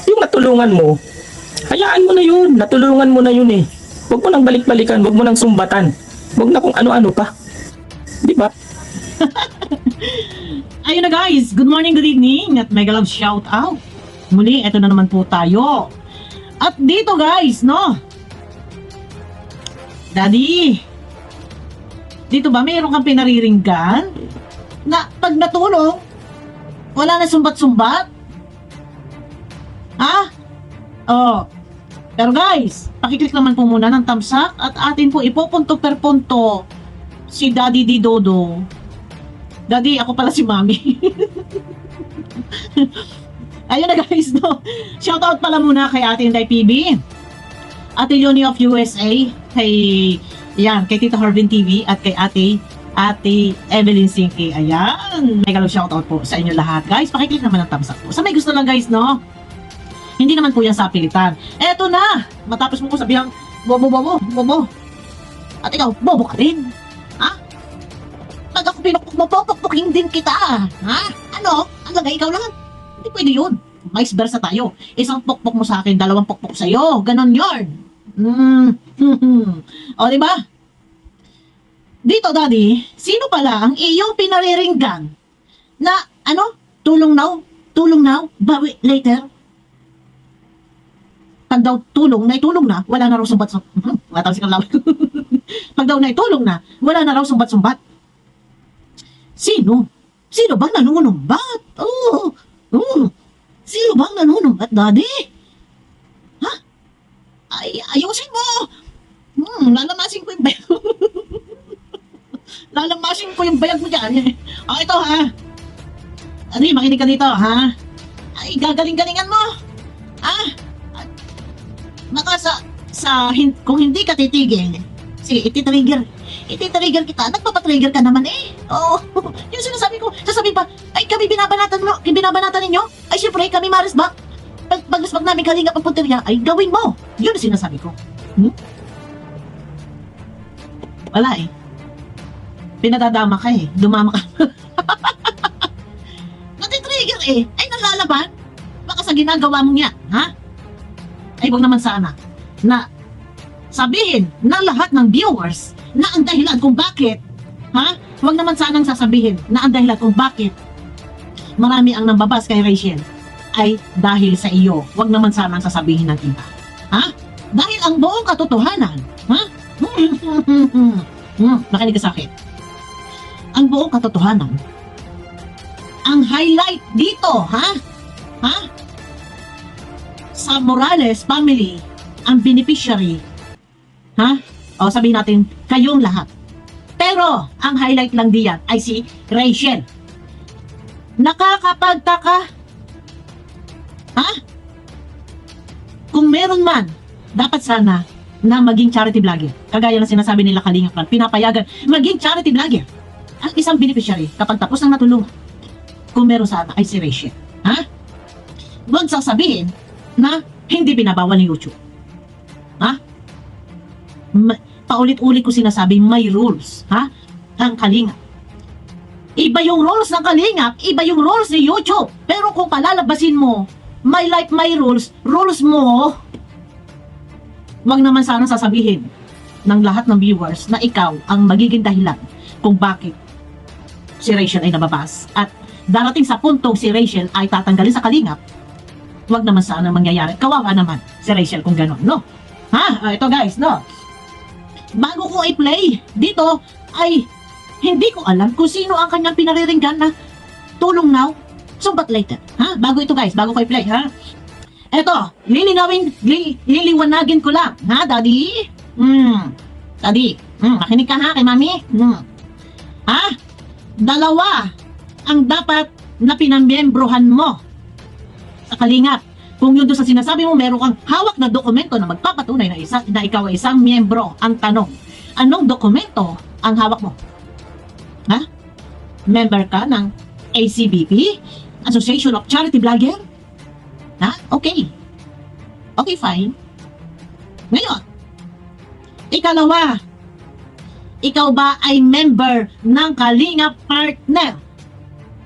Yung natulungan mo, hayaan mo na yun. Natulungan mo na yun eh. Huwag mo nang balik-balikan, huwag mo nang sumbatan. Huwag na kung ano-ano pa. Di ba? Ayun na guys, good morning, good evening at mega love shout out. Muli, eto na naman po tayo. At dito guys, no? Daddy, dito ba mayroon kang pinariringgan? Na pag natulong, wala na sumbat-sumbat? Ha? Oh. Pero guys, pakiclick naman po muna ng thumbs up at atin po ipopunto per punto si Daddy Di Dodo. Daddy, ako pala si Mami. Ayun na guys, no? Shoutout pala muna kay Ate Inday PB, Ate Leonie of USA, kay Tita Harvin TV, at kay Ate Evelyn Sinki. Ayan, mega love shoutout po sa inyo lahat. Guys, pakiclick naman ng thumbs up po. Sa may gusto lang guys, no? Hindi naman po yan sa pilitan. Eto na! Matapos mo ko sabihang, bobo. At ikaw, bobo ka rin. Ha? Pag ako pinukpok mo, popokpokin din kita. Ha? Ano? Ang lagay ikaw lang. Hindi pwede yun. Vice versa tayo. Isang pokpok mo sa akin, dalawang pokpok sa'yo. Ganon yun. O, diba? Dito, Daddy, sino pala ang iyong pinariringgan na, tulong now, bawi later? Pag daw naitulong na, wala na raw sumbat-sumbat. Matawag si Kalawin. Pag daw naitulong na, wala na raw sumbat-sumbat. Sino? Sino bang nanunumbat? Sino bang nanunumbat, Daddy? Ha? Ay, ayusin mo! Lalamasin ko yung bayag. Lalamasin ko yung bayag mo dyan. Ito ha. Makinig ka dito ha. Ay, gagaling-galingan mo. Baka kung hindi ka titigil, sige, ititrigger kita. Nagpapatrigger ka naman eh. Oo. Yung sinasabi ko, sasabihin pa, ay kami binabanatan ninyo? Ay syempre, kami marisbak. Paglasbag namin kalinga pagpunteriya, ay gawin mo. Yun ang sinasabi ko. Wala eh. Pinadadama ka eh. Dumama ka. Natitrigger eh. Ay nalalaban. Baka sa ginagawa mong yan, ha? Ay huwag naman sana na sabihin ng lahat ng viewers na ang dahilan kung bakit, ha? Huwag naman sanang sasabihin na ang dahilan kung bakit marami ang nambabas kay Rachel ay dahil sa iyo. Huwag naman sanang sasabihin ng iba. Ha? Dahil ang buong katotohanan, ha? Makinig ka sa akin. Ang buong katotohanan, ang highlight dito, ha? Sa Morales family, ang beneficiary, ha? O sabihin natin, kayong lahat. Pero, ang highlight lang diyan ay si Rachel. Nakakapagtaka, ha? Kung meron man, dapat sana na maging charity vlogger. Kagaya ng sinasabi nila Kalingap Clan, pinapayagan maging charity vlogger. Ang isang beneficiary, kapag tapos ng natulungan, kung meron sana ay si Rachel. Ha? Huwag sasabihin na hindi binabawal ng YouTube. Ha? Paulit-ulit ko sinasabi, may rules. Ha? Ang Kalingap. Iba yung rules ng Kalingap, iba yung rules ni YouTube. Pero kung palalabasin mo, my life, my rules, rules mo, wag naman sana sasabihin ng lahat ng viewers na ikaw ang magiging dahilan kung bakit si Rachel ay nababas. At darating sa puntong si Rachel ay tatanggalin sa Kalingap, wag naman sana mangyayari. Kawawa naman si Rachel kung gano'n, no? Ha? Ito guys, no? Bago ko i-play, dito ay hindi ko alam kung sino ang kanyang pinariringgan na tulong now, sumbat later. Ha? Bago ito guys, bago ko i-play, ha? Ito, liliwanagin ko lang. Ha, Daddy? Daddy, makinig ka ha kay Mami? Ha? Dalawa ang dapat na pinamiyembrohan mo sa Kalingap. Kung yun doon sa sinasabi mo, meron kang hawak na dokumento na magpapatunay na ikaw ay isang miyembro. Ang tanong, anong dokumento ang hawak mo? Ha? Member ka ng ACBP? Association of Charity Vlogger? Ha? Okay. Okay, fine. Ngayon, ikalawa, ikaw ba ay member ng Kalingap Partner?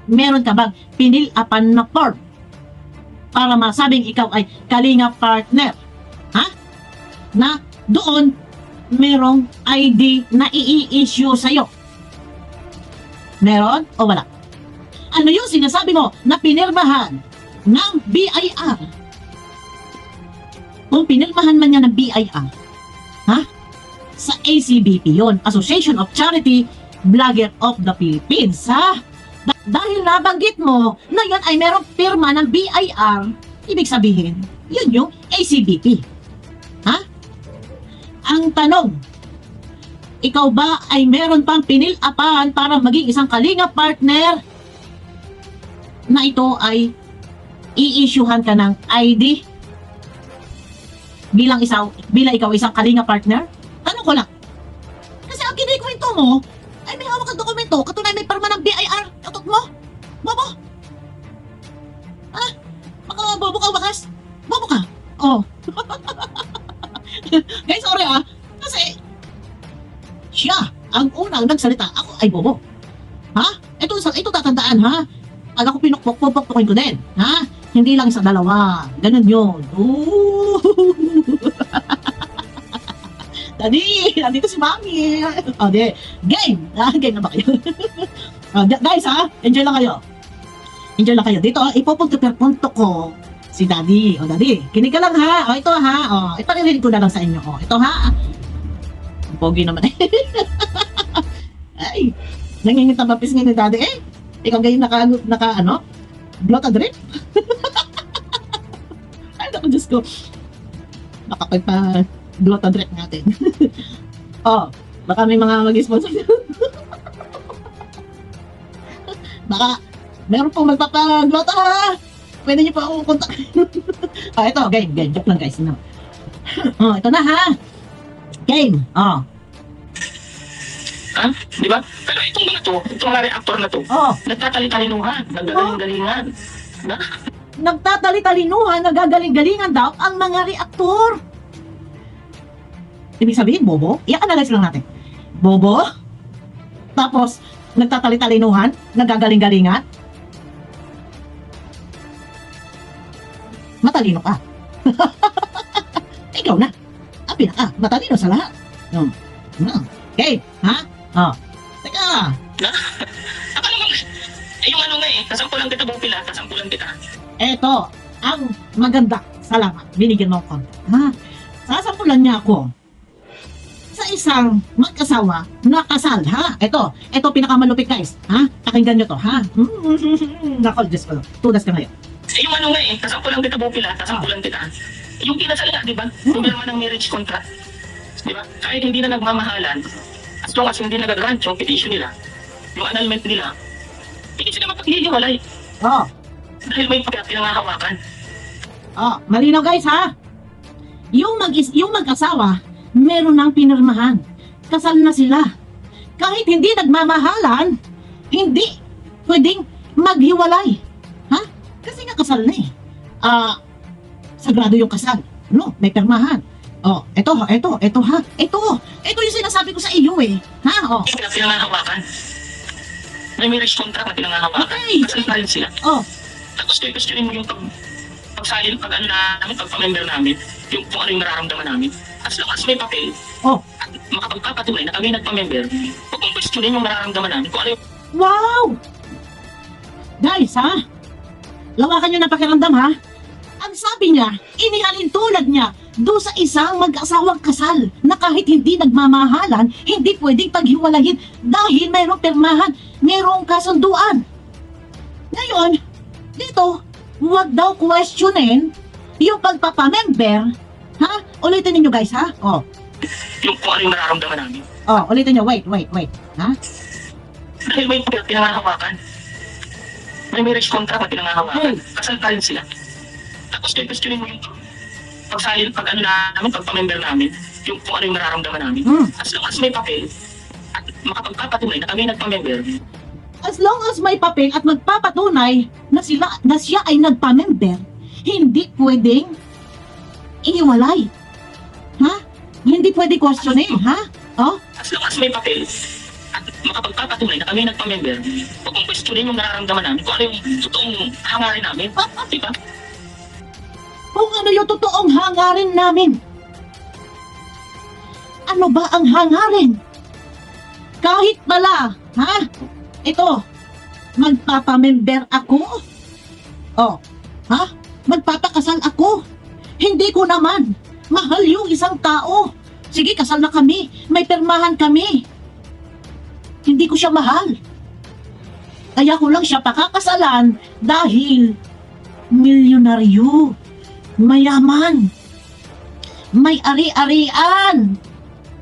Meron ka bang pinilapan na form? para masabing ikaw ay kalinga partner. Ha? Na doon merong ID na i-issue sa'yo. Meron o wala? Ano yung sinasabi mo na pinirmahan ng BIR? Kung pinirmahan man niya ng BIR, ha? Sa ACBP yon, Association of Charity Blogger of the Philippines, ha? Dahil nabanggit mo na yan ay merong pirma ng BIR, ibig sabihin, yun yung ACBP. Ha? Ang tanong, ikaw ba ay meron pang pinilapan para maging isang kalinga partner na ito ay i-issuehan ka ng ID bilang ikaw isang kalinga partner? Tanong ko lang. Kasi ang kinikwento mo ay may hawak ang dokumento, katunay may parma ng BIR. Katot mo? Bobo? Ha? Baka bobo ka bakas? Bobo ka? Oh. Guys, sorry kasi siya ang unang nagsalita. Ako ay bobo. Ha? Ito tatandaan, ha? Pag ako pinukpok-pukpukin ko din. Ha? Hindi lang isa, dalawa. Ganun yun. Ooh. Daddy, nandito si Mami. O, di. Game. Game na ba kayo? Guys, ha? Enjoy lang kayo. Enjoy lang kayo. Dito, ipupunto per punto ko si Daddy. O, Daddy, kinig ka lang, ha? O, ito, ha? O, iparirinig ko na lang sa inyo. O, ito, ha? Pogi naman eh. Ay, nangingita ba pisngin ni Daddy eh? Ikaw ganyan naka blot and drip? Ay, naku, Diyos ko. Nakapagpa blot and drip natin. Oh, baka may mga mag-sponsor. Baka meron pong magpapa-blot pwede niyo pa akong kontakin. Ito, game. Joke lang guys. No? Oh, ito na ha. Game. Oh. Ha? Di ba? Pero itong mga to, itong mga reactor na to, nagtatali-talinuhan, nagagaling-galingan. Na? Nagtatali-talinuhan, nagagaling-galingan daw ang mga reaktor. Ibig sabihin, bobo? I-analyze lang natin. Bobo? Tapos, nagtatali-talinuhan, nagagaling-galingan? Matalino ka. Ikaw na. Ang pinaka, matalino sa lahat. Okay, ha? Teka. Akala mo, yung ano nga kasampulan kita bupila, kasampulan kita. Eto, ang maganda. Salamat, binigyan mo ako. Ha? Sasampulan niya ako sa isang mag-asawa na kasal, ha? Ito pinakamalupit guys, ha? Pakinggan nyo to, ha? Nakol, Diyos ko. Tudas ka ngayon. Yung ano nga kasampulan kita bupila, kasampulan kita. Yung kinasal nga, di ba? Pumirma ng marriage contract. Di ba? Kahit hindi na nagmamahalan, as long as hindi nag-grant yung petition nila, yung annulment nila, hindi sila mapaghihiwalay. Dahil may pinangahawakan. Malinaw guys ha? Yung mag-asawa, meron ng pinirmahan. Kasal na sila. Kahit hindi nagmamahalan, hindi pwedeng maghiwalay. Ha? Kasi nga kasal na eh. Sagrado yung kasal. No, may pirmahan. Ito ha. Ito yung sinasabi ko sa iyo eh. Ha? Pinangahawakan. May marriage contract na pinangahawakan. Okay. Kasal pa rin sila. Tapos questionin mo yung pag-sign, pag-member namin, yung kung ano yung nararamdaman namin. As long as may papel, at makapagpapatunay na kami nagpa-member, huwag mong questionin yung nararamdaman namin, kung ano yung... Wow! Guys ha? Lawakan nyo ng pakiramdam ha? Ang sabi niya, inihalin tulad niya do sa isang mag-asawang kasal na kahit hindi nagmamahalan, hindi pwedeng paghiwalayin dahil mayroong pirmahan, mayroong kasunduan. Ngayon, dito, huwag daw questionin yung pagpapamember. Ha? Ulitin ninyo guys, ha? Yung kung ano yung nararamdaman namin. Ulitin nyo. Wait. Ha? Dahil may pinangahawakan. May marriage contract na pinangahawakan. Kasal pa rin sila. Tapos questionin mo yung pagpa-member namin, yung kung ano yung nararamdaman namin. As long as may papel, at makapagpapatunay na kami nagpa-member. As long as may papel at magpapatunay na siya ay nagpa-member, hindi pwedeng ihiwalay. Ha? Hindi pwedeng questionin, ha? As long as may papel, at makapagpapatunay na kami nagpa-member, huwag mong questionin yung nararamdaman namin, kung ano yung totoong hangarin namin. Diba? kung ano yung totoong hangarin namin. Ano ba ang hangarin? Kahit pala, ha? Ito, magpapamember ako. Oh, ha? Magpapakasal ako. Hindi ko naman mahal yung isang tao. Sige, kasal na kami. May permahan kami. Hindi ko siya mahal. Kaya ko lang siya pakakasalan dahil milyonaryo, mayaman, may ari-arian.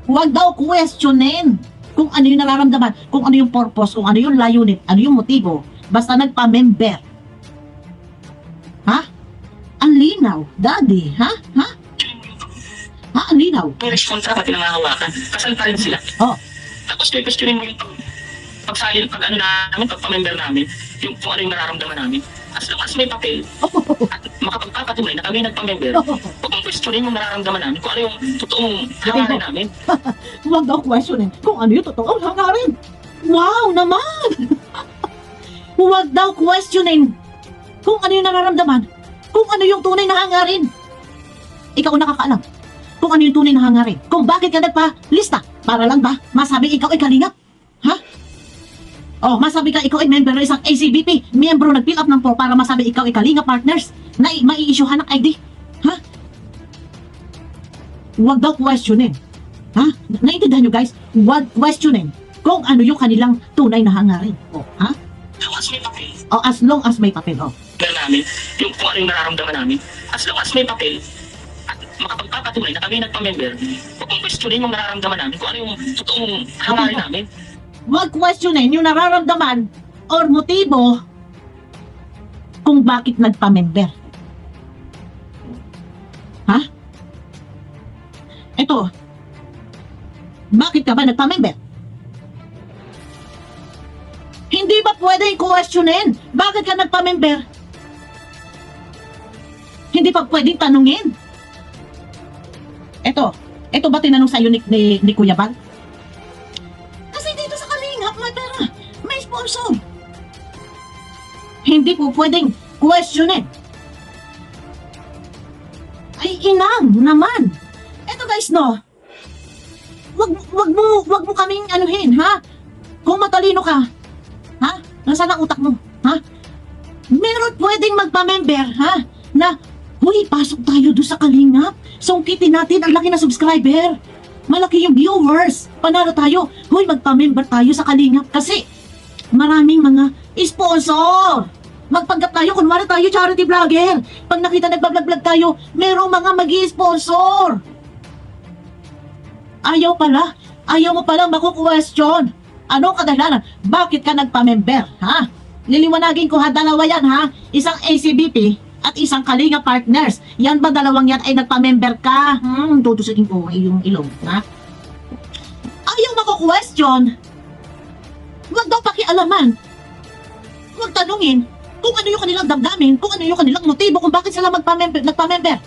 Huwag daw questionin kung ano yung nararamdaman, kung ano yung purpose, kung ano yung layunin, ano yung motibo. Basta nagpa-member. Ha? Ang linaw, daddy, ha? Ha? Ha? Ang linaw. Marriage contract at pinangahawakan. Kasal pa rin sila. Oh, Tapos questionin mo yung pag-sign, pag ano namin, pag-member namin, yung kung ano yung nararamdaman namin. As long as may papel, at makapagpapatunay na kami nagpa-member, huwag mong questionin yung nararamdaman namin, kung ano yung totoong hangarin namin. huwag daw questionin kung ano yung totoong hangarin. Wow naman! Huwag daw questionin kung ano yung nararamdaman, kung ano yung tunay na hangarin. Ikaw ang nakakaalam kung ano yung tunay na hangarin. Kung bakit ka nagpa-lista. Para lang ba masabi ikaw ay kalingap? Ha? Oh, masabi ka ikaw ay member ng isang ACBP. Miyembro nag-fill up ng form para masabi ikaw ay kalingap partners na mai-issuehan ng ID. Ha? Huwag daw questionin. Ha? Naintindihan nyo guys? Huwag questionin kung ano yung kanilang tunay na hangarin. Oh, ha? As may papel, Oh, as long as may papel. Oh. namin, yung kung ano yung nararamdaman namin, as long as may papel, at makapagpapatunay na kami nagpa-member, huwag mong questionin yung nararamdaman namin, kung ano yung totoong hangarin namin. Huwag questionin yung nararamdaman or motibo kung bakit nagpa-member. Ha? Ito, bakit ka ba nagpa-member? Hindi ba pwedeng questionin bakit ka nagpa-member? Hindi pa pwedeng tanungin. Ito ba tinanong sa'yo ni Kuya Bal? Kasi dito sa Kalingap, may pera, may sponsor. Hindi po pwedeng questionin. Ay, inang naman. Eto guys, no. Wag mo kaming anuhin, ha? Kung matalino ka, ha? Nasaan ang utak mo, ha? Meron pwedeng magpa-member, ha? Na, huy, pasok tayo doon sa Kalingap. Sungkitin natin ang laki na subscriber. Malaki yung viewers. Panalo tayo. Huy, magpa-member tayo sa Kalingap kasi maraming mga sponsor. Magpanggap tayo, kunwari tayo charity vlogger. Pag nakita nagbablog-vlog tayo, merong mga mag-i-sponsor. Ayaw mo palang maku-question. Anong kadahilanan? Bakit ka nagpa-member, ha? Liliwanagin ko ha, dalawa yan ha. Isang ACBP at isang Kalinga Partners. Yan ba dalawang yan ay nagpa-member ka? Tutusukin ko yung ilong, ha? Ayaw maku-question. Huwag daw pakialaman. Huwag tanungin kung ano yung kanilang damdamin, kung ano yung kanilang motibo, kung bakit sila nagpa-member.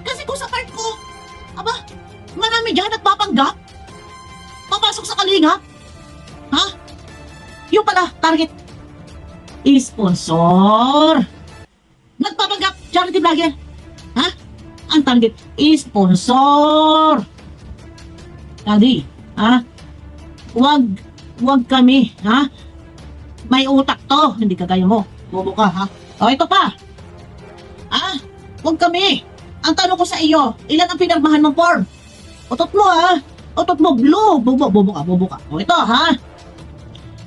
Kasi kung sa part ko, aba, marami dyan nagpapanggap. Papasok sa Kalinga. Ha? Yung pala, target. Sponsor. Nagpapanggap, charity vlogger. Ha? Ang target, sponsor. Daddy, ha? Huwag kami, ha? May utak to, hindi kagaya mo. Bobo ka, ha? O, ito pa. Ha? Huwag kami. Ang tanong ko sa iyo, ilan ang pinirmahan mong form? Otot mo, ha? Otot mo, blue. Bobo ka. O, ito, ha?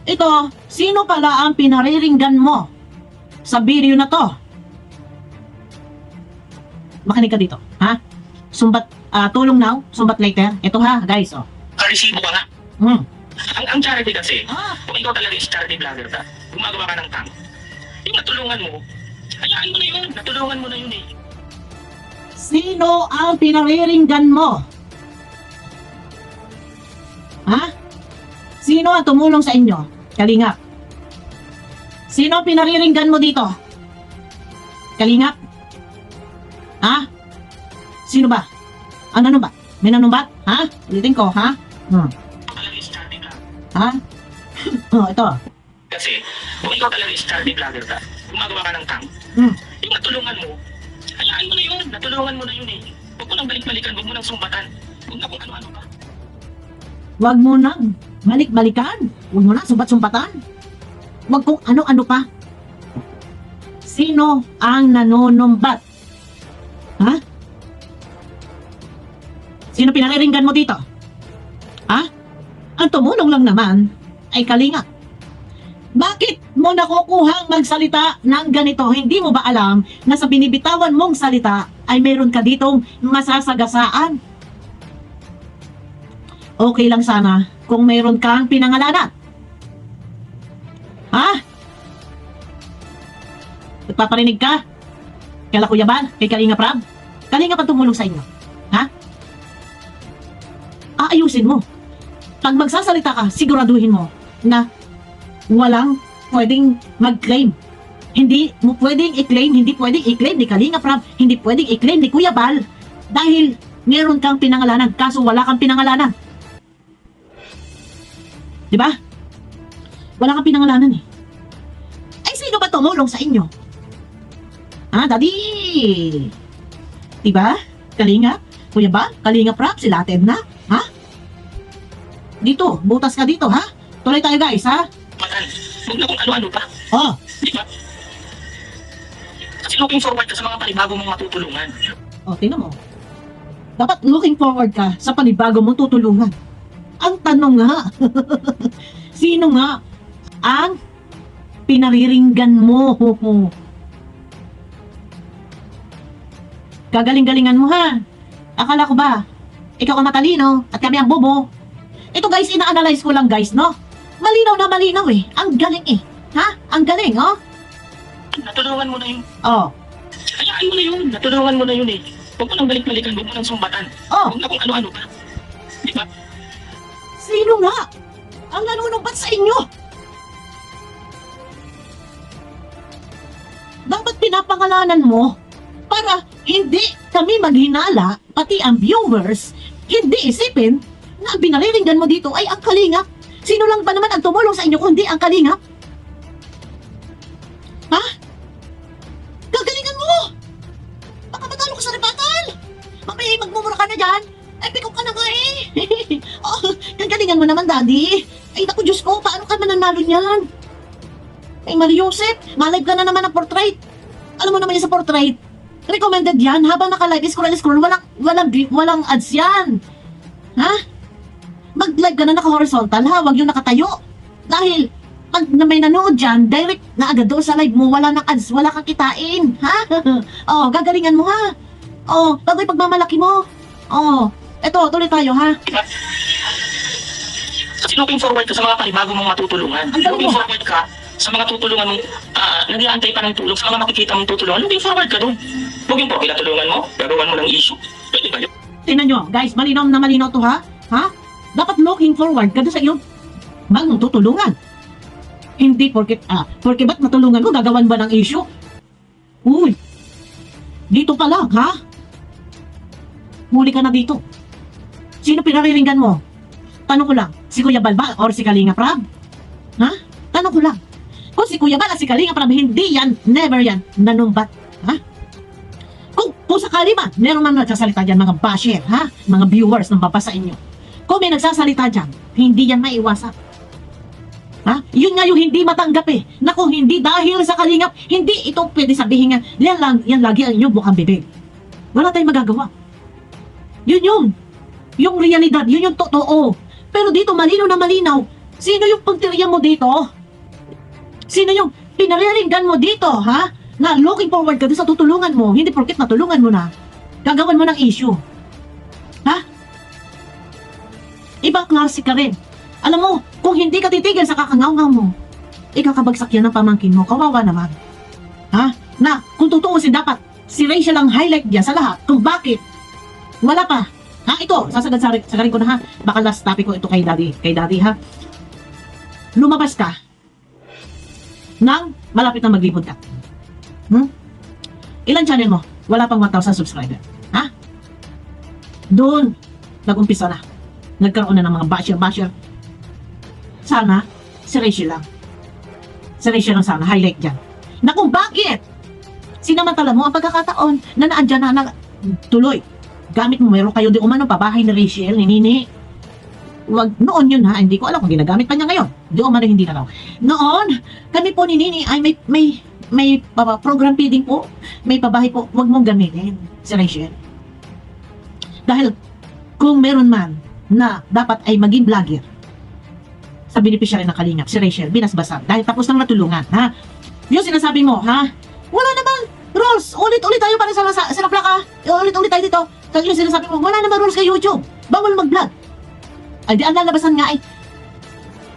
Ito, sino pala ang pinariringgan mo sa video na to? Makinig ka dito, ha? Sumbat, tulong now, sumbat later. Ito ha, guys, oh. Karesibo ka nga. Ang charity kasi, kung ikaw talaga is charity vlogger ka, gumagawa ka ng tank, yung natulungan mo, hayaan mo na yun, natulungan mo na yun eh. Sino ang pinariringgan mo? Ha? Sino ang tumulong sa inyo? Kalingap. Sino ang pinariringgan mo dito? Kalingap? Ha? Sino ba? Ang nanumbat? May nanumbat? Ha? Ulitin ko, ha? Talaga is charity vlogger. Ha? Oh, ito. Kasi, kung ikaw talaga is charity vlogger ka, gumagawa ka ng tank, Yung natulungan mo, hayaan mo na yun. Natulungan mo na yun eh. Huwag mo nang balik-balikan, huwag mo nang sumbatan. Huwag na kung ano-ano pa. Huwag mo nang balik-balikan. Huwag mo nang sumbat-sumbatan. Huwag kung ano-ano pa. Sino ang nanonumbat? Ha? Sino pinariringgan mo dito? Ha? Ang tumulong lang naman ay Kalinga. Bakit mo nakukuhang magsalita ng ganito? Hindi mo ba alam na sa binibitawan mong salita ay meron ka ditong masasagasaan? Okay lang sana kung meron kang pinangalanan. Ha? Nagpaparinig ka? Kala Kuya Bal? Kay Kalinga Prab? Kalinga pa tumulong sa inyo? Ha? Aayusin mo. Pag magsasalita ka, siguraduhin mo na walang pwedeng mag-claim. Hindi mo pwedeng i-claim, hindi pwedeng i-claim ni Kalinga Prab, hindi pwedeng i-claim ni Kuya Bal dahil meron kang pinangalanan, kaso wala kang pinangalanan. Di ba? Wala kang pinangalanan eh. Ay, sino ba tumulong sa inyo? Daddy? Di ba? Kalinga? Kuya Bal? Kalinga Prab? Sila Ted na? Ha? Dito, butas ka dito, ha? Tuloy tayo guys, ha? Matan, huwag na kung ano-ano pa. Oh, Di ba? Kasi looking forward ka sa mga panibago mong matutulungan. tingnan mo. Dapat looking forward ka sa panibago mong tutulungan. Ang tanong nga, sino nga ang pinariringgan mo? Gagaling-galingan mo ha. Akala ko ba, ikaw ang matalino at kami ang bobo. Ito guys, ina-analyze ko lang guys, no? Malinaw na malinaw eh. Ang galing eh. Ha? Ang galing, oh? Natulungan mo na yun. Oh. Hayaan mo na yun. Natulungan mo na yun eh. Huwag mo nang balik-balikan, huwag mo nang sumbatan. Oh. Huwag na kung ano-ano pa. Di ba? Sino nga ang nanunumbat sa inyo? Dapat pinapangalanan mo para hindi kami maghinala, pati ang viewers, hindi isipin na ang binaliringgan mo dito ay ang Kalingap. Sino lang ba naman ang tumulong sa inyo kundi ang Kalingap? Ha? Gagalingan mo! Baka matalo ka sa rebuttal! Mamaya magmumura ka na dyan! Ay, pikok ka na nga eh! Oh, gagalingan mo naman, Daddy! Ay, naku, Diyos ko, paano ka mananalo niyan? Ay, Mario Joseph, malive ka na naman ng portrait. Alam mo naman yan sa portrait. Recommended yan, habang naka-live, scroll, walang ads yan. Ha? Mag-live ka na naka-horizontal ha, wag yung nakatayo. Dahil, pag na may nanood dyan, direct na agad doon sa live mo, wala ng ads, wala kang kitain. Ha? Oh, gagalingan mo ha. Oh, bagoy pagmamalaki mo. Oh, eto, tuloy tayo ha. Diba? Kasi looking forward ka sa mga panibago mong matutulungan. Ang galing Looking mo. forward ka sa mga tutulungan mong, nag-iantay pa ng tulong, sa mga makikita mong tutulungan. Looking forward ka doon. Huwag yung po, pinatulungan mo, gagawan mo ng issue. Pwede ba yun? Tingnan nyo, guys, malinaw na malinaw to ha. Ha? Dapat looking forward ka doon sa iyong bagong tutulungan. Hindi porket ba't matulungan mo, gagawan ba ng issue? Uy, dito pa lang, ha? Huli ka na dito. Sino pinariringgan mo? Tanong ko lang, si Kuya Bal ba or si Kalinga Prab? Ha? Tanong ko lang. Kung si Kuya Bal at si Kalinga Prab, hindi yan, never yan, nanumbat. Ha? Kung sakali man, meron man nagsasalita dyan, mga basher, ha? Mga viewers ng babasa inyo. Kung may nagsasalita dyan, hindi yan maiwasan. Ha? Yun nga yung hindi matanggap eh. Naku, hindi dahil sa Kalingap, hindi ito pwede sabihin nga, yan lagi ang inyong bukang bibig. Wala tayong magagawa. Yun yun. Yung realidad, yun yung totoo. Pero dito, malinaw na malinaw. Sino yung punteriya mo dito? Sino yung pinariringgan mo dito, ha? Na looking forward ka doon sa tutulungan mo, hindi porket natulungan mo na, gagawan mo ng issue. Ha? Ibang klase ka rin. Alam mo, kung hindi ka titigil sa kakangaw-ngaw mo, ikakabagsak yan ng pamangkin mo, kawawa naman. Ha? Na, kung tutuusin dapat, si Rachel ang highlight diyan sa lahat kung bakit wala pa. Ha, ito, sasagarin ko na ha. Baka last topic ko ito kay daddy ha. Lumabas ka nang malapit na maglibot ka. Ilan channel mo? Wala pang 1,000 subscriber. Ha? Doon, nag-umpisa na. Nagkaroon na ng mga basher. Sana, si Rachel lang. Si Rachel lang sana, highlight dyan. Na kung bakit Sinamantala mo ang pagkakataon na naandyan na tuloy. Gamit mo, meron kayo di umano pabahay ni Rachel, ni Nini. Wag, noon yun ha, hindi ko alam kung ginagamit pa niya ngayon. Di umano hindi na raw. Noon, kami po ni Nini ay may program feeding po, may pabahay po, wag mong gamitin si Rachel. Dahil kung meron man na dapat ay maging vlogger sa beneficiary ng Kalingap, si Rachel, binasbasan. Dahil tapos nang natulungan, ha? Yung sinasabi mo, ha? Wala naman rules. Ulit-ulit tayo para sa plaka. Ulit-ulit tayo dito. Tapos yung sinasabi mo, wala naman rules kay YouTube. Bawal mag-vlog. Ay, di ang lalabasan nga ay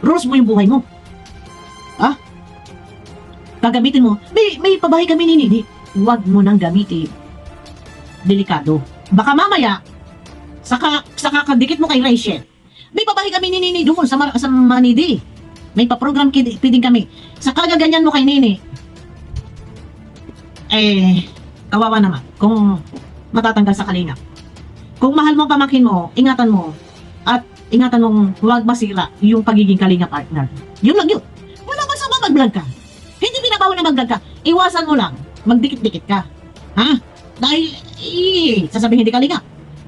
rules mo yung buhay mo. Ha? Gagamitin mo. May pabahay kami ni Nini. Huwag mo nang gamitin. Delikado. Baka mamaya, saka kadikit mo kay Rachel. May pabahay kami ni Nini doon sa Manidi. May pa-program feeding kami. Sa kagaganyan mo kay Nini, kawawa naman kung matatanggal sa Kalingap. Kung mahal mo ang pamangkin mo, ingatan mo. At ingatan mong huwag masira yung pagiging Kalingap partner. Yun lang yun. Wala masama mag-vlog ka. Hindi binabawa na mag-vlog ka. Iwasan mo lang. Magdikit-dikit ka. Ha? Dahil, sasabihin hindi Kalingap.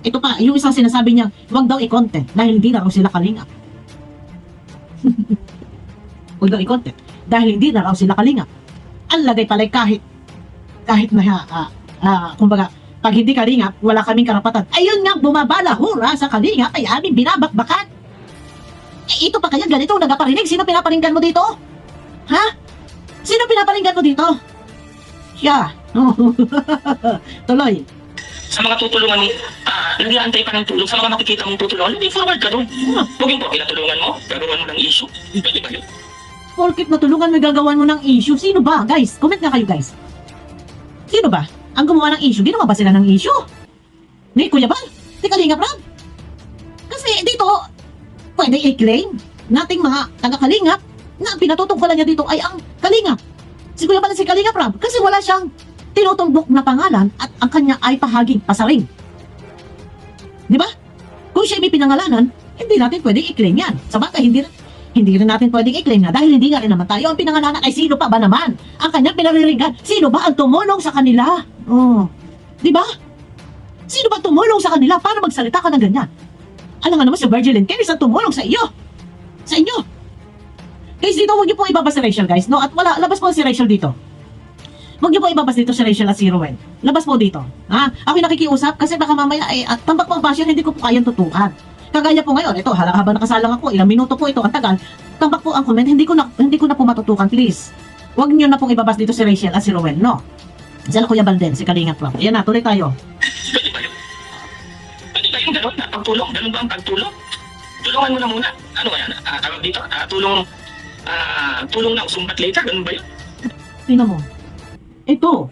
Ito pa, yung isang sinasabi niya, huwag daw i-content dahil hindi na raw sila Kalingap. Huwag daw i-content dahil hindi na raw sila Kalingap. Ang lagay pala kahit na, kumbaga, pag hindi Kalingap, wala kaming karapatan. Ayun nga, bumabala, hura sa Kalingap, ay aming binabakbakan. Ito pa kaya ganito, nagaparinig? Sino pinaparinggan mo dito? Ha? Sino pinaparinggan mo dito? Siya. Tuloy. Sa mga tutulungan mo, nag-iantay pa ng tulong. Sa mga nakikita mong tutulungan, hindi forward ka doon. Huwag yung po, pinatulungan mo, gagawan mo ng issue. Pwede ba yun? Porkit natulungan mo, gagawan mo ng issue. Sino ba, guys? Comment nga kayo, guys. Sino ba? Ang gumawa ng issue, ginawa ba sila ng issue? Ni Kuya Bal? Ni Kalingap Rab? Kasi dito, pwede i-claim nating mga taga-Kalingap na ang pinatutungkulan niya dito ay ang Kalingap. Si Kuya Bal si Kalingap Rab kasi wala siyang tinutumbok na pangalan at ang kanya ay pahaging pasaring. Di ba? Kung siya may pinangalanan, hindi natin pwede i-claim yan. Sa bagay, hindi rin natin pwedeng i-claim na dahil hindi nga rin naman tayo ang pinangalanan ay sino pa ba naman ang kanyang pinariringgan? Sino ba ang tumulong sa kanila? Oh. Di ba? Sino ba tumulong sa kanila para magsalita ka ng ganyan? Alam nga naman si Virgilin Kennedy ang tumulong sa iyo. Sa inyo. Guys, dito huwag niyo po ibabas si Rachel, guys. No? At wala, labas po si Rachel dito. Huwag niyo po ibabas dito si Rachel at si Ruel. Labas po dito. Ha? Ako yung nakikiusap kasi baka mamaya tambak po ang basher, hindi ko po kayang tutukan. Kagaya po ngayon, ito, habang nakasalang ako, ilang minuto po ito, ang tagal. Tambak po ang comment, hindi ko na po matutukan, please. Huwag niyo na pong ibabas dito si Rachel at si Ruel, no? Sila Kuya Balden, si Kalingap Rab. Ayan na, tuloy tayo. Pwede ba yun? Pwede ba yung gano'n na pagtulong? Ganun ba ang pagtulong? Tulungan mo na muna. Ano ba yan? Tawag dito? Tulong na usumbat later? Ganun ba yun? Tingnan mo. Ito.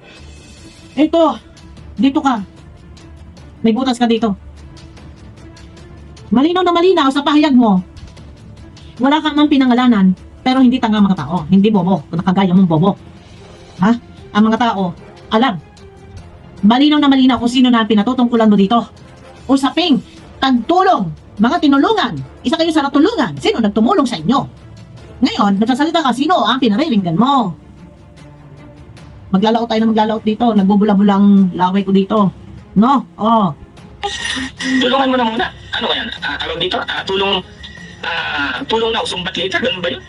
Dito ka. May butas ka dito. Malinaw na malinaw sa pahayag mo. Wala kang mang pinangalanan, pero hindi tanga mga tao. Hindi bobo. Kung nakagaya mong bobo. Ha? Ang mga tao, alam. Malinaw na malinaw kung sino na ang pinatutungkulan mo dito. Usaping, tagtulong, mga tinulungan. Isa kayo sa natulungan. Sino nagtumulong sa inyo? Ngayon, nagsasalita ka, sino ang pinariringgan mo? Maglalaot tayo na maglalaot dito. Nagbubula-bulang laway ko dito. No? Oh. Tulungan mo na muna. Ano ba yan? Tawag dito? Tulong na usumbat later? Ganun ba yun?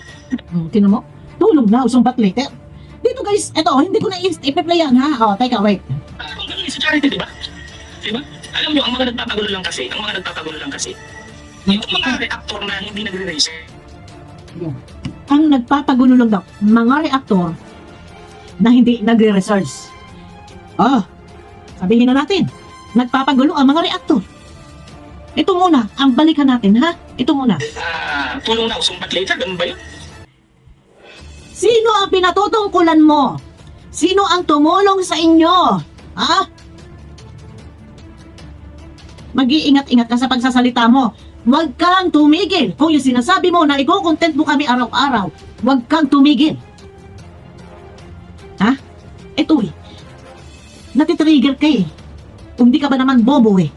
Tingnan mo? Tulong na, usumbat later. Dito guys, eto, hindi ko na i-play yan ha. Oh, teka, wait. Kung ganun sa charity, di ba? Di ba? Alam nyo, ang mga nagpapagulo lang kasi, yung mga reactor na hindi nagre-raise. Yan. Ang nagpapagulo lang daw, mga reaktor na hindi nagre-research. Oh, sabihin na natin, nagpapagulo ang mga reaktor. Ito muna, ang balikan natin ha. Ito muna. Tulong na usumbat later, ganun ba yun? Sino ang pinatutungkulan mo? Sino ang tumulong sa inyo? Ha? Mag-iingat-ingat ka sa pagsasalita mo. Huwag kang tumigil. Kung yung sinasabi mo na i-content mo kami araw-araw, huwag kang tumigil. Ha? Ito eh. Natitrigger ka eh. Kung di ka ba naman bobo eh.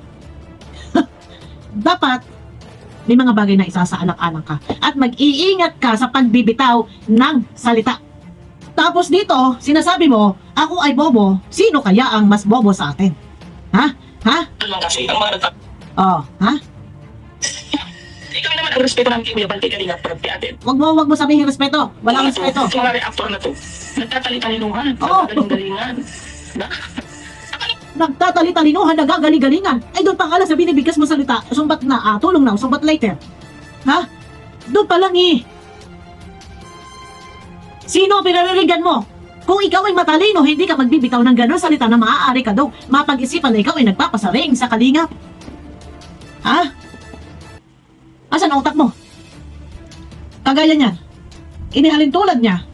Dapat, may mga bagay na isasaalang-alang ka. At mag-iingat ka sa pagbibitaw ng salita. Tapos dito, sinasabi mo, ako ay bobo, sino kaya ang mas bobo sa atin? Ha? Ha? Ano lang kasi, ang mga nagtap... Oh, ha? Ikaw naman ang respeto namin kay Kuya Bal, kay Kalinga, pagti atin. Wag mo sabihin respeto. Walang respeto. Yung mga reactor na to, nagtatali-talinuhan, Oo. nagtataling-galingan. Na? Nagtatali-talinuhan, nagagaling-galingan. Ay, doon pa nga lang sa binibigkas mo salita, sumbat na, tulong na, sumbat later. Ha? Doon pa lang eh. Sino ang pinaririgan mo? Kung ikaw ay matalino, hindi ka magbibitaw ng gano'ng salita na maaari ka daw mapag-isipan na ikaw ay nagpapasaring sa kalingap. Ha? Asan ang utak mo? Kagaya niyan, inihalin tulad niya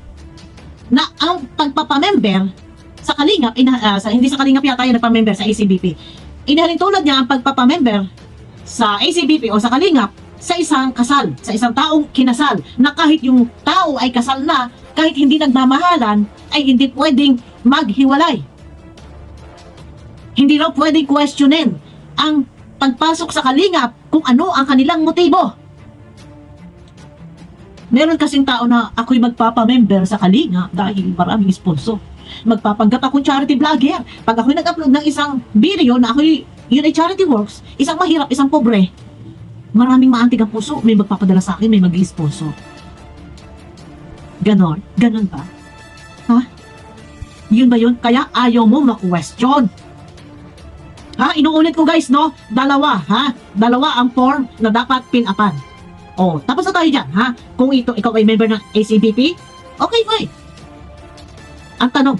na ang pagpapamember sa kalingap, hindi sa kalingap yata yung nagpamember sa ACBP. Inihalin tulad niya ang pagpapamember sa ACBP o sa kalingap sa isang kasal, sa isang taong kinasal, na kahit yung tao ay kasal na, kahit hindi nagmamahalan, ay hindi pwedeng maghiwalay. Hindi raw pwedeng questionin ang pagpasok sa kalingap kung ano ang kanilang motibo. Meron kasing tao na ako'y magpapamember sa kalingap dahil maraming sponsor. Magpapanggap akong charity vlogger. Pag ako'y nag-upload ng isang video na ako'y yun ay charity works, isang mahirap, isang pobre, maraming maantig ang puso, may magpapadala sa akin, may mag-sponsor. Ganon ba? Ha? Yun ba yun? Kaya ayaw mo ma-question. Ha? Inuulit ko guys, no? Dalawa ang form na dapat pin-upan. Oh, tapos na tayo dyan, ha? Kung ikaw ay member ng ACBP, okay, fine. Ang tanong,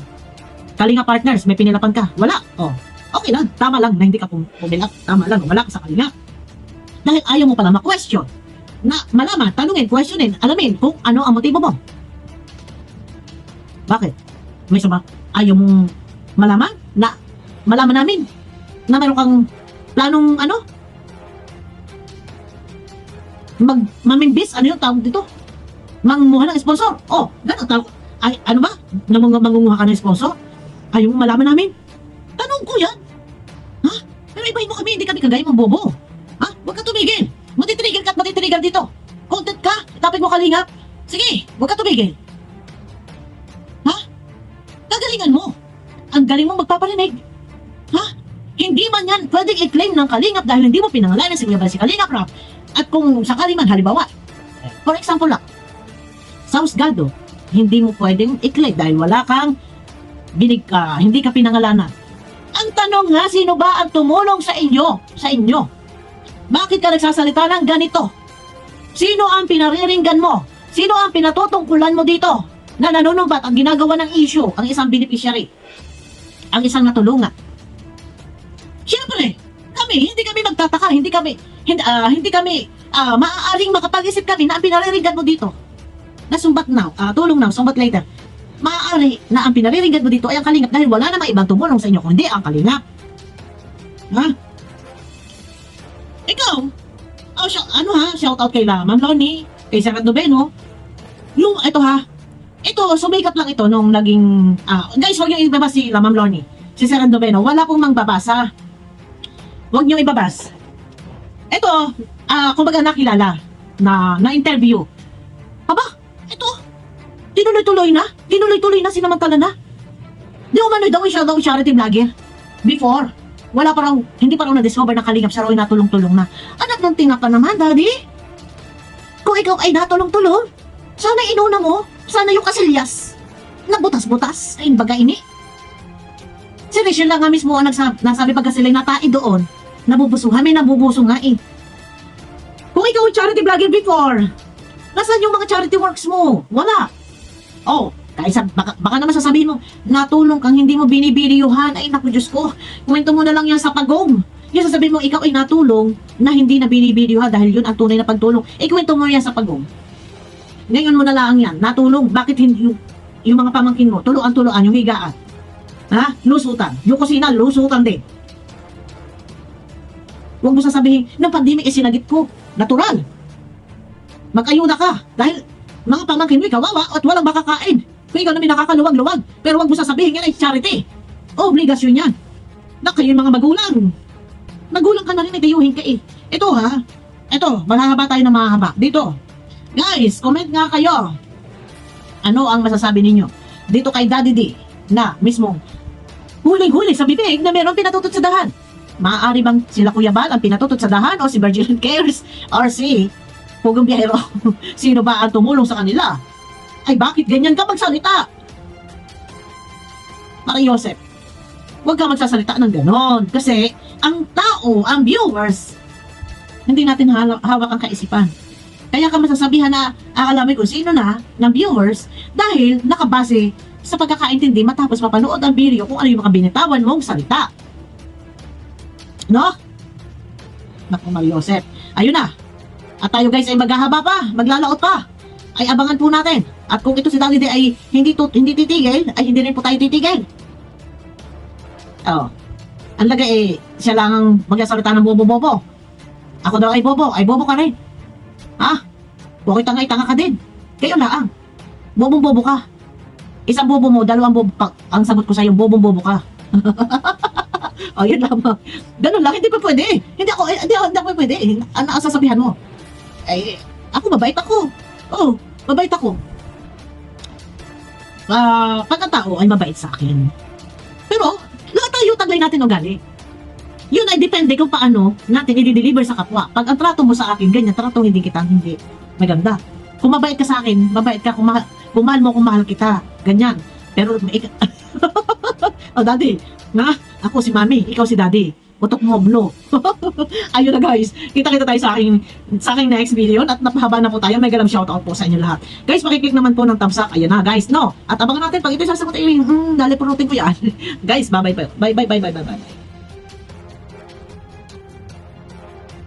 Kalinga Partners, may pinilapan ka? Wala. Oh, okay lang. Tama lang na hindi ka pumilap. Tama lang, wala ka sa Kalinga. Dahil ayaw mo pala ma-question. Na malaman, tanungin, questionin, alamin kung ano ang motibo mo. Bakit? May sama? Ayaw mong malaman? Na malaman namin na meron kang planong mamimbis, ano yung tawag dito? Mangunguha ng sponsor. Oh, ganun tawag. Ay, ano ba? Mangunguha ka ng sponsor? Ayaw mong malaman namin? Tanong ko yan. Ha? Pero ibahin mo kami, hindi kami kagaya mong bobo. Ha? Huwag ka tumigil. Matitrigil ka at matitrigil dito. Content ka, tapit mo kalingap. Sige, huwag ka tumigil. Ha? Kagalingan mo. Ang galing mong magpaparinig. Ha? Hindi man yan pwedeng i-claim ng kalingap dahil hindi mo pinangalanan si Kuya Bal si Kalingap Rap. At kung sakali man, halimbawa, for example lang, sa husgado, hindi mo pwedeng i-claim dahil wala kang hindi ka pinangalanan. Ang tanong nga, sino ba ang tumulong sa inyo? Bakit ka nagsasalita ng ganito? Sino ang pinariringgan mo? Sino ang pinatutungkulan mo dito na nanunumbat ang ginagawa ng issue, ang isang beneficiary, ang isang natulungan? Siyempre, hindi kami magtataka, hindi kami maaaring makapag-isip kami na ang pinariringgan mo dito na sumbat now, tulong now, sumbat later. Maaari na ang pinariringgan mo dito ay ang kalingap dahil wala namang ibang tumulong sa inyo kundi ang kalingap. Ha? Ikaw, shout out kay Ma'am Lonnie, kay Sir Adobeno. Ito, sumikat lang ito nung naging, guys, huwag niyo ibabas si Ma'am Lonnie, si Sir Adobeno, wala pong mangbabasa. Huwag niyo ibabas. Ito, kumbaga nakilala, na interview. Aba, ito, tinuloy-tuloy na, sinamantala na. Di umano'y daw siya charity vlogger. Before, hindi pa raw na-discover na kalingap siya raw ay natulong-tulong na. Anak ng tinapa naman, daddy. Kung ikaw ay natulong-tulong, sana inuna mo, sana yung kasilyas. Nabutas-butas, ay baga ini. Si Rachel lang nga mismo ang nasabi pagka sila'y natai doon. Nabubusuhan, may nabubuso nga eh. Kung ikaw ay charity vlogger before, nasaan yung mga charity works mo? Wala. Oh, kaysa baka naman sasabihin mo, natulong kang hindi mo binibidyuhan. Ay naku Diyos ko, kwento mo na lang yan sa pagong. Yung sasabihin mo, ikaw ay natulong na hindi na binibidyuhan dahil yun ang tunay na pagtulong. Kwento mo yan sa pagong. Ngayon mo na lang yan, natulong. Bakit hindi yung mga pamangkin mo, tuloan yung higaan? Ha? Lusutan. Yung kusina, lusutan din. Huwag mo sasabihin, ng pandemic sinagip ko. Natural. Mag-ayuda ka. Dahil mga pamangkin mo kawawa at walang makakain. Kung ikaw namin nakakaluwag-luwag. Pero huwag mo sasabihin yan ay charity. Obligasyon yan. Na kayo mga magulang. Magulang ka na rin, itayuhin ka eh. Ito, mahahaba tayo na mahahaba. Dito. Guys, comment nga kayo. Ano ang masasabi ninyo? Dito kay Daddy D. na mismong huling-huli sa bibig na meron pinatutot sa dahan. Maaari bang sila Kuya Bal ang pinatutot sa dahan o si Virgil Cares or si Pugong Biyahero? Sino ba ang tumulong sa kanila? Ay bakit ganyan ka magsalita? Marie Joseph, huwag ka magsasalita ng ganon. Kasi ang tao, ang viewers, hindi natin hawak ang kaisipan. Kaya ka masasabihan na aalamin kung sino na ng viewers dahil nakabase sa pagkakaintindi matapos mapanood ang video kung ano yung mga binitawan mong salita. No? Naku, Marie Joseph. Ayun na. At tayo guys ay maghahaba pa, maglalaot pa. Ay abangan po natin. At kung ito si Daddy D ay hindi titigil, ay hindi rin po tayo titigil. Oh. Ang lagay siya lang ang magsasalita ng bobo-bobo. Ako daw ay bobo ka rin. Ha? Bakit tanga ka din? Kayo lang. Bobong-bobo ka. Isang bobo mo, dalawang bobo pa. Ang sagot ko sa'yo, bobong-bobo ka. Oh, yun lamang. Ganun lang, hindi pa pwede. Hindi ako pwede. Ano ang sasabihan mo? Eh, ako mabait ako. Oo, mabait ako. Pagkatao ay mabait sa akin. Pero, lahat tayo taglay natin ugali. Yun ay depende kung paano natin i-deliver sa kapwa. Pag ang trato mo sa akin, ganyan, trato hindi maganda. Kung mabait ka sa akin, mabait ka, kung mahal mo, kung mahal kita. Ganyan. Pero, oh, Daddy, nga, ako si Mami, ikaw si Daddy. Utok mo, blow. Ayun na guys, kita-kita tayo sa aking next video at napahaba na po tayo. May galang shoutout po sa inyo lahat. Guys, makiklik naman po ng thumbs up. Ayan na guys, no? At abangan natin pag ito sasagot, dali po ko yan. Guys, bye.